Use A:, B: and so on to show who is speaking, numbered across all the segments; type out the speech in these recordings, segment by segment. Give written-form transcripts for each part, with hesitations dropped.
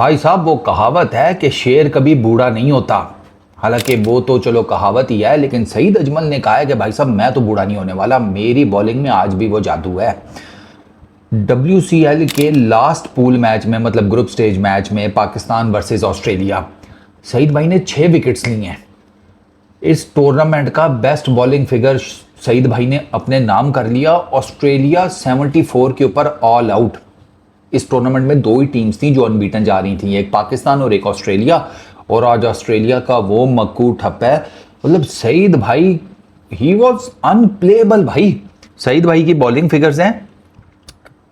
A: भाई साहब वो कहावत है कि शेर कभी बूढ़ा नहीं होता। हालांकि वो तो चलो कहावत ही है, लेकिन सईद अजमल ने कहा है कि भाई साहब मैं तो बूढ़ा नहीं होने वाला, मेरी बॉलिंग में आज भी वो जादू है। WCL के लास्ट पूल मैच में, मतलब ग्रुप स्टेज मैच में, पाकिस्तान वर्सेस ऑस्ट्रेलिया, सईद भाई ने 6 विकेट्स ली हैं। इस टूर्नामेंट का बेस्ट बॉलिंग फिगर सईद भाई ने अपने नाम कर लिया। ऑस्ट्रेलिया 74 के ऊपर ऑल आउट। इस टूर्नामेंट में 2 ही टीम्स थी जो अनबीटन जा रही थी, एक पाकिस्तान और एक ऑस्ट्रेलिया, और आज ऑस्ट्रेलिया का वो मक्कू ठप है। मतलब सईद भाई ही वॉज अनप्लेबल। भाई सईद भाई की बॉलिंग फिगर्स हैं,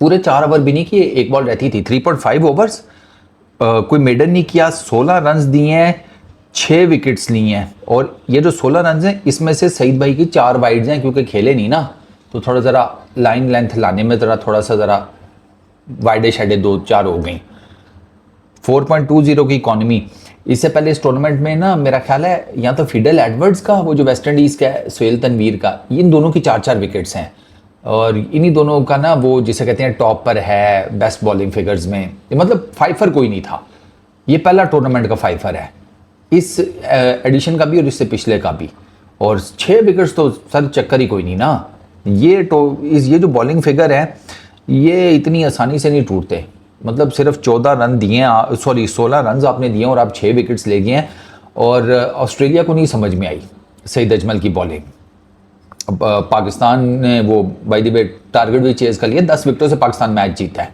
A: पूरे 4 ओवर भी नहीं किए, एक बॉल रहती थी, 3.5 ओवर्स, कोई मेडन नहीं किया, 16 रन्स दिए हैं, 6 विकेट्स लिए हैं। और ये जो 16 रन्स हैं इसमें से सईद भाई की 4 वाइड्स हैं, क्योंकि खेले नहीं ना, तो थोड़ा ज़रा लाइन लेंथ लाने में थोड़ा सा ज़रा वाइडे शाइडे 2-4 हो गई। 4.20 की इकॉनमी। इससे पहले इस टूर्नामेंट में ना मेरा ख्याल है या तो फिडल एडवर्ड्स का, वो जो वेस्ट इंडीज़ का है, सोहेल तनवीर का, इन दोनों की 4-4 विकेट्स हैं, और इन्हीं दोनों का ना वो जिसे कहते हैं टॉप पर है बेस्ट बॉलिंग फिगर्स में। मतलब फाइफर कोई नहीं था, ये पहला टूर्नामेंट का फाइफर है, इस एडिशन का भी और इससे पिछले का भी। और 6 विकेट्स तो सर चक्कर ही कोई नहीं ना। ये जो बॉलिंग फिगर है ये इतनी आसानी से नहीं टूटते। मतलब सिर्फ 14 रन दिए, 16 रन आपने दिए और आप 6 विकेट्स ले गए हैं। और ऑस्ट्रेलिया को नहीं समझ में आई सईद अजमल की बॉलिंग। पाकिस्तान ने वो बाय द वे टारगेट भी चेज कर लिया, 10 विकेटों से पाकिस्तान मैच जीता है।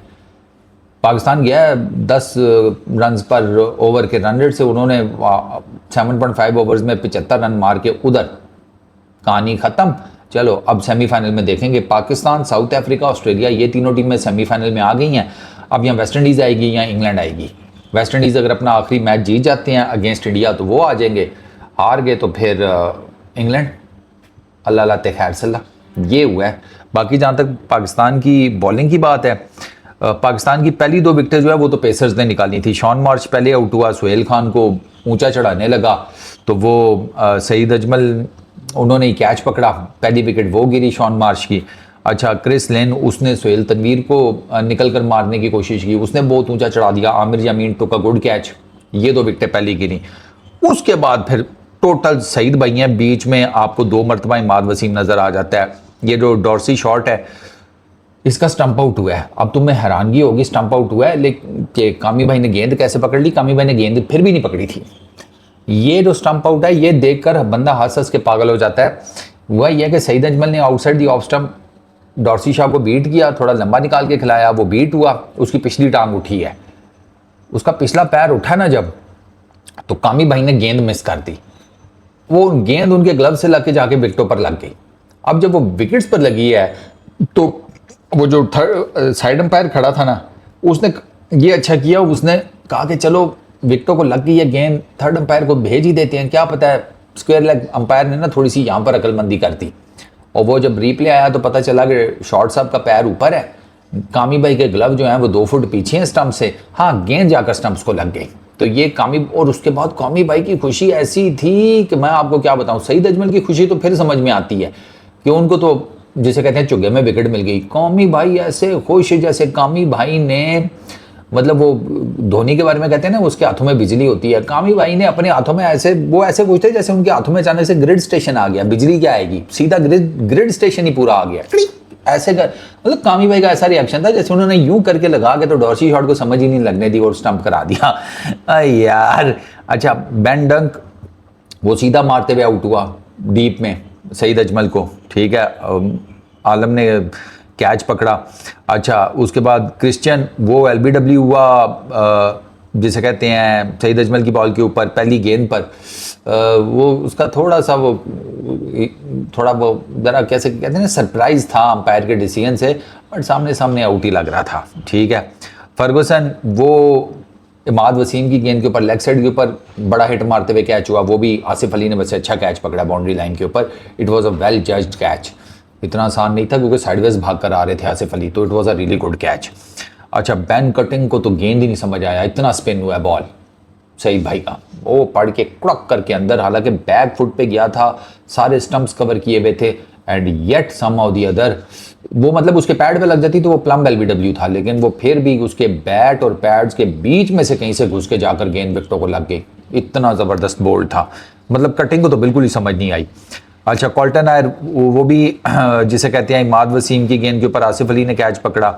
A: पाकिस्तान गया है 10 रन पर ओवर के रन रेट से, उन्होंने 7.5 ओवर्स में 75 रन मार के उधर कहानी ख़त्म। चलो अब सेमीफाइनल में देखेंगे, पाकिस्तान, साउथ अफ्रीका, ऑस्ट्रेलिया, ये तीनों टीमें सेमीफाइनल में आ गई हैं। अब यहाँ वेस्ट इंडीज़ आएगी या इंग्लैंड आएगी। वेस्ट इंडीज़ अगर अपना आखिरी मैच जीत जाते हैं अगेंस्ट इंडिया तो वो आ जाएंगे, हार गए तो फिर इंग्लैंड। अल्लाह लाते खैर सल्ला। ये हुआ है। बाकी जहाँ तक पाकिस्तान की बॉलिंग की बात है, पाकिस्तान की पहली 2 विकेटें जो है वो तो पेसर्स ने निकाली थी। शॉन मार्च पहले आउट हुआ, सोहेल खान को ऊंचा चढ़ाने लगा तो वो सईद अजमल उन्होंने ही कैच पकड़ा, पहली विकेट वो गिरी शॉन मार्च की। अच्छा, क्रिस लेन उसने सोहेल तनवीर को निकल कर मारने की कोशिश की, उसने बहुत ऊंचा चढ़ा दिया। आमिर यामीन टुक अ गुड कैच, ये 2 विकेटें पहली गिरी। उसके बाद फिर टोटल सईद भाई हैं, बीच में आपको 2 मरतबा इमाद वसीम नज़र आ जाता है। ये जो डॉर्सी शॉट है इसका स्टंप आउट हुआ है। अब तुम्हें हैरानगी होगी स्टंप आउट हुआ है, लेकिन कि कामी भाई ने गेंद कैसे पकड़ ली? कामी भाई ने गेंद फिर भी नहीं पकड़ी थी। ये जो स्टंप आउट है ये देखकर बंदा हंस हंस के पागल हो जाता है। वह यह कि सईद अजमल ने outside the off stump D'Arcy शाह को बीट किया, थोड़ा लंबा निकाल के खिलाया, वो बीट हुआ, उसकी पिछली टांग उठी है, उसका पिछला पैर उठा ना जब, तो कामी भाई ने गेंद मिस कर दी। वो गेंद उनके ग्लव से लग के जाके विकेटों पर लग गई। अब जब वो विकेट्स पर लगी है तो वो जो थर्ड साइड अंपायर खड़ा था ना, उसने ये अच्छा किया, उसने कहा कि चलो विकेटों को लग गई है गेंद, थर्ड अंपायर को भेज ही देते हैं, क्या पता है। स्क्वायर लेग अंपायर ने ना थोड़ी सी यहाँ पर अकलमंदी कर दी, और वो जब रिप्ले आया तो पता चला कि शॉर्ट साहब का पैर ऊपर है, कामी भाई के ग्लव जो हैं वो 2 फुट पीछे हैं स्टंप से। हाँ, गेंद जाकर स्टंप्स को लग गई। तो ये कामी, और उसके बाद कामी भाई की खुशी ऐसी थी कि मैं आपको क्या बताऊं। सईद अजमल की खुशी तो फिर समझ में आती है कि उनको तो जिसे कहते हैं चुगे में विकेट मिल गई। कामी भाई ऐसे खुश जैसे कामी भाई ने, मतलब वो धोनी के बारे में कहते हैं ना उसके हाथों में बिजली होती है, कामी भाई ने अपने हाथों में ऐसे, वो ऐसे पूछते जैसे उनके हाथों में अचानक से ग्रिड स्टेशन आ गया। बिजली क्या आएगी, सीधा ग्रिड स्टेशन ही पूरा आ गया ऐसे कर। मतलब कामी भाई का ऐसा रिएक्शन था जैसे उन्होंने यूं करके लगा के तो डॉर्सी शॉट को समझ ही नहीं लगने दी और स्टंप करा दिया यार। अच्छा, बेन डंक वो सीधा मारते हुए आउट हुआ डीप में सईद अजमल को, ठीक है, आलम ने कैच पकड़ा। अच्छा, उसके बाद क्रिश्चियन वो LBW हुआ जिसे कहते हैं सईद अजमल की बॉल के ऊपर पहली गेंद पर, वो उसका थोड़ा वो ज़रा कैसे कहते हैं सरप्राइज था अंपायर के डिसीजन से, बट सामने आउट ही लग रहा था, ठीक है। फर्गुसन वो इमाद वसीम की गेंद के ऊपर लेग साइड के ऊपर बड़ा हिट मारते हुए कैच हुआ, वो भी आसिफ अली ने वैसे अच्छा कैच पकड़ा बाउंड्री लाइन के ऊपर। It was a well judged catch, इतना आसान नहीं था क्योंकि साइडवेज भाग कर आ रहे थे आसिफ अली, तो it was a really good catch. अच्छा, बैन कटिंग को तो गेंद ही नहीं समझ आया, इतना स्पिन हुआ बॉल सईद भाई का, वो पड़ के क्रॉक करके अंदर, हालांकि बैक फुट पे गया था, सारे स्टंप्स कवर किए हुए थे, and yet some of the other वो मतलब उसके पैड पे लग जाती तो वो प्लम एलबीडब्ल्यू था, लेकिन वो फिर भी उसके बैट और पैड्स के बीच में से कहीं से घुस के जाकर गेंद विकेटों को लग गई। इतना ज़बरदस्त बोल्ड था, मतलब कटिंग को तो बिल्कुल ही समझ नहीं आई। अच्छा, कॉल्टन आयर वो भी जिसे कहते हैं इमाद वसीम की गेंद के ऊपर आसिफ अली ने कैच पकड़ा।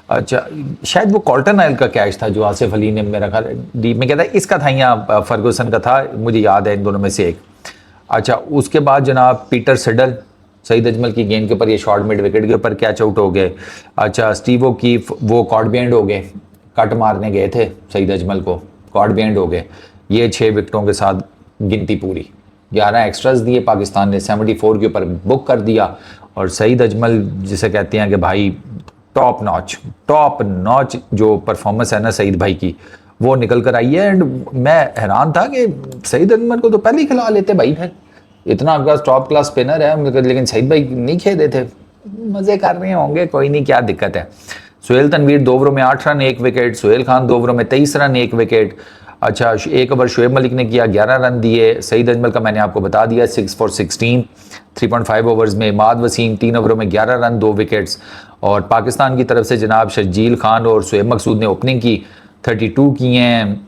A: अच्छा, शायद वो कॉल्टन आयर का कैच था जो आसिफ अली ने, मेरा ख्याल डीप में कहता है इसका था या फर्गूसन का था, मुझे याद है इन दोनों में से एक। अच्छा, उसके बाद जनाब पीटर सिडल, सईद अजमल की गेंद के ऊपर ये शॉर्ट मिड विकेट के ऊपर कैच आउट हो गए। अच्छा, स्टीव ओकीफ वो कॉर्ड बिहाइंड हो गए, कट मारने गए थे सईद अजमल को, कॉर्ड बिहाइंड हो गए। ये 6 विकेटों के साथ गिनती पूरी, 11 एक्स्ट्रास दिए पाकिस्तान ने, 74 के ऊपर बुक कर दिया। और सईद अजमल जिसे कहते हैं कि भाई टॉप नॉच जो परफॉर्मेंस है ना सईद भाई की, वो निकल कर आई है। एंड मैं हैरान था कि सईद अजमल को तो पहले ही खिला लेते भाई, फिर इतना आपका टॉप क्लास स्पिनर है, लेकिन सईद भाई नहीं खेले थे। मज़े कर रहे होंगे, कोई नहीं, क्या दिक्कत है। सुहेल तनवीर 2 ओवरों में 8 रन 1 विकेट, सुहेल खान 2 ओवरों में 23 रन 1 विकेट। अच्छा, एक ओवर शुएब मलिक ने किया, 11 रन दिए। सईद अजमल का मैंने आपको बता दिया 6 for 16 3.5 ओवर्स में। इमाद वसीम 3 ओवरों में 11 रन 2 विकेट्स। और पाकिस्तान की तरफ से जनाब शर्जील खान और शुएब मकसूद ने ओपनिंग की, 32 किए हैं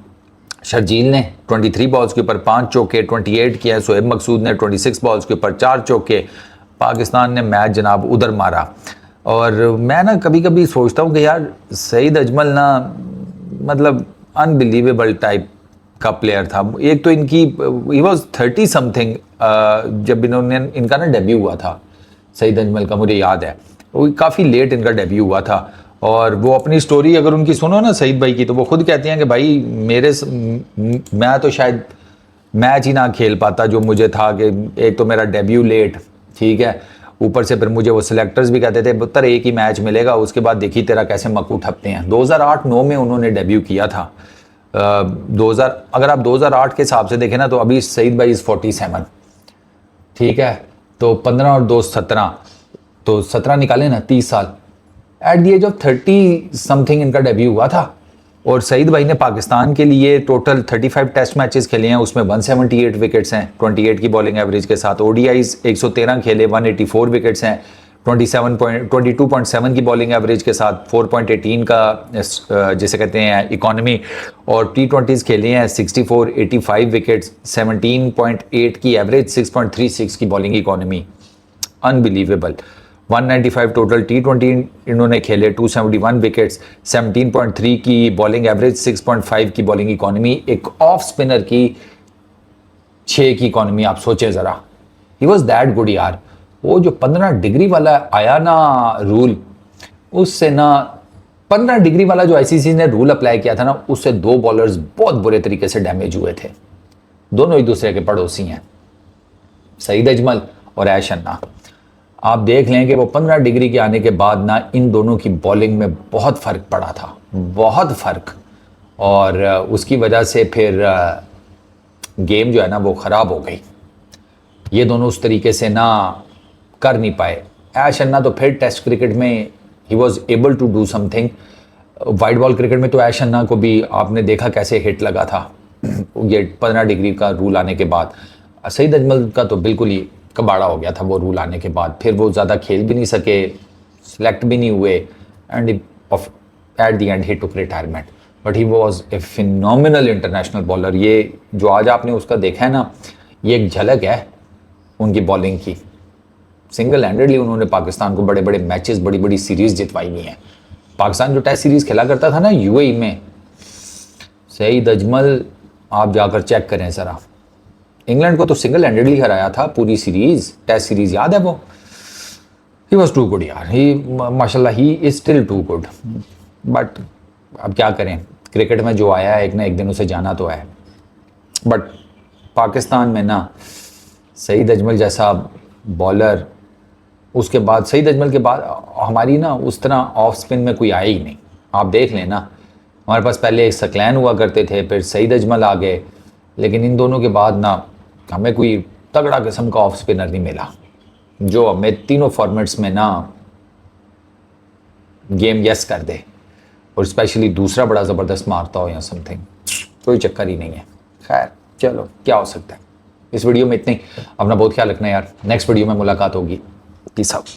A: शर्जील ने 23 बॉल्स के ऊपर 5 चौके, 28 किए हैं शुएब मकसूद ने 26 बॉल्स के ऊपर 4 चौके। पाकिस्तान ने मैच जनाब उधर मारा। और मैं ना कभी कभी सोचता हूँ कि यार सईद अजमल ना मतलब अनबिलीवेबल टाइप का प्लेयर था। एक तो इनकी ही वॉज 30 समथिंग जब इनका ना डेब्यू हुआ था सईद अजमल का, मुझे याद है वो काफ़ी लेट इनका डेब्यू हुआ था। और वो अपनी स्टोरी अगर उनकी सुनो ना सईद भाई की, तो वो खुद कहते हैं कि भाई मैं तो शायद मैच ही ना खेल पाता जो मुझे था, कि एक तो मेरा डेब्यू लेट, ठीक है, ऊपर से फिर मुझे वो सिलेक्टर्स भी कहते थे पुत्र एक ही मैच मिलेगा, उसके बाद देखी तेरा कैसे मक्कू ठपते हैं। 2008-9 में उन्होंने डेब्यू किया था। 2000 अगर आप 2008 के हिसाब से देखें ना तो अभी सईद भाई इज़ 47, ठीक है, तो 15 और 2 17, तो 17 निकाले ना, 30 साल। At the age of 30 something इनका डेब्यू हुआ था। और सईद भाई ने पाकिस्तान के लिए टोटल 35 टेस्ट मैचेस खेले हैं, उसमें 178 विकेट्स हैं 28 की बॉलिंग एवरेज के साथ। ओडीआईज 113 खेले, 184 विकेट्स हैं 22.7 की बॉलिंग एवरेज के साथ, 4.18 का जिसे कहते हैं इकोनॉमी। और T20s खेले हैं 64, 85 विकेट्स, 17.8 की एवरेज, 6.36 की bowling economy. Unbelievable. 195 total T20 इन्होंने खेले, 271 विकेट्स, 17.3 की बॉलिंग एवरेज, 6.5 की बॉलिंग इकोनॉमी। एक ऑफ स्पिनर की 6 की इकोनॉमी, आप सोचें ज़रा, ही वॉज दैट गुड यार। वो जो 15 डिग्री वाला आया ना रूल, उससे ना 15 डिग्री वाला जो आईसीसी ने रूल अप्लाई किया था ना, उससे 2 बॉलर्स बहुत बुरे तरीके से डैमेज हुए थे। दोनों एक दूसरे के पड़ोसी हैं, सईद अजमल और ऐश अन्ना। आप देख लें कि वो 15 डिग्री के आने के बाद ना इन दोनों की बॉलिंग में बहुत फ़र्क पड़ा था, बहुत फ़र्क। और उसकी वजह से फिर गेम जो है ना वो ख़राब हो गई। ये दोनों उस तरीके से ना कर नहीं पाए। ऐश अन्ना तो फिर टेस्ट क्रिकेट में he was able to do something. White ball cricket में तो ऐश अन्ना को भी आपने देखा कैसे हिट लगा था ये 15 डिग्री का रूल आने के बाद। सईद अजमल का तो बिल्कुल ही कबाड़ा हो गया था वो रूल आने के बाद। फिर वो ज़्यादा खेल भी नहीं सके, सिलेक्ट भी नहीं हुए, and at the and he took retirement. But he was a phenomenal international bowler. ये जो आज आपने उसका देखा है ना, ये एक झलक है उनकी बॉलिंग की। सिंगल हैंडेडली उन्होंने पाकिस्तान को बड़े बड़े मैचेस, बड़ी बड़ी सीरीज़ जितवाई हुई हैं। पाकिस्तान जो टेस्ट सीरीज़ खेला करता था ना यूएई में, सईद अजमल आप जाकर चेक करें ज़रा, इंग्लैंड को तो सिंगल हैंडेडली हराया था पूरी सीरीज़, टेस्ट सीरीज़ याद है वो। ही वॉज टू गुड यार, ही माशाल्लाह he is still too good. But अब क्या करें, क्रिकेट में जो आया है एक ना एक दिन उसे जाना तो है। बट पाकिस्तान में ना सईद अजमल जैसा बॉलर, उसके बाद सईद अजमल के बाद हमारी ना उस तरह ऑफ स्पिन में कोई आया ही नहीं। आप देख लें ना, हमारे पास पहले सकलैन हुआ करते थे, फिर सईद अजमल आ गए, लेकिन इन दोनों के बाद ना हमें कोई तगड़ा किस्म का ऑफ स्पिनर नहीं मिला जो हमें तीनों फॉर्मेट्स में ना गेम यस कर दे, और स्पेशली दूसरा बड़ा ज़बरदस्त मारता हो या समथिंग। कोई चक्कर ही नहीं है। खैर चलो, क्या हो सकता है। इस वीडियो में इतनी। अपना बहुत ख्याल रखना यार, नेक्स्ट वीडियो में मुलाकात होगी।
B: Peace out.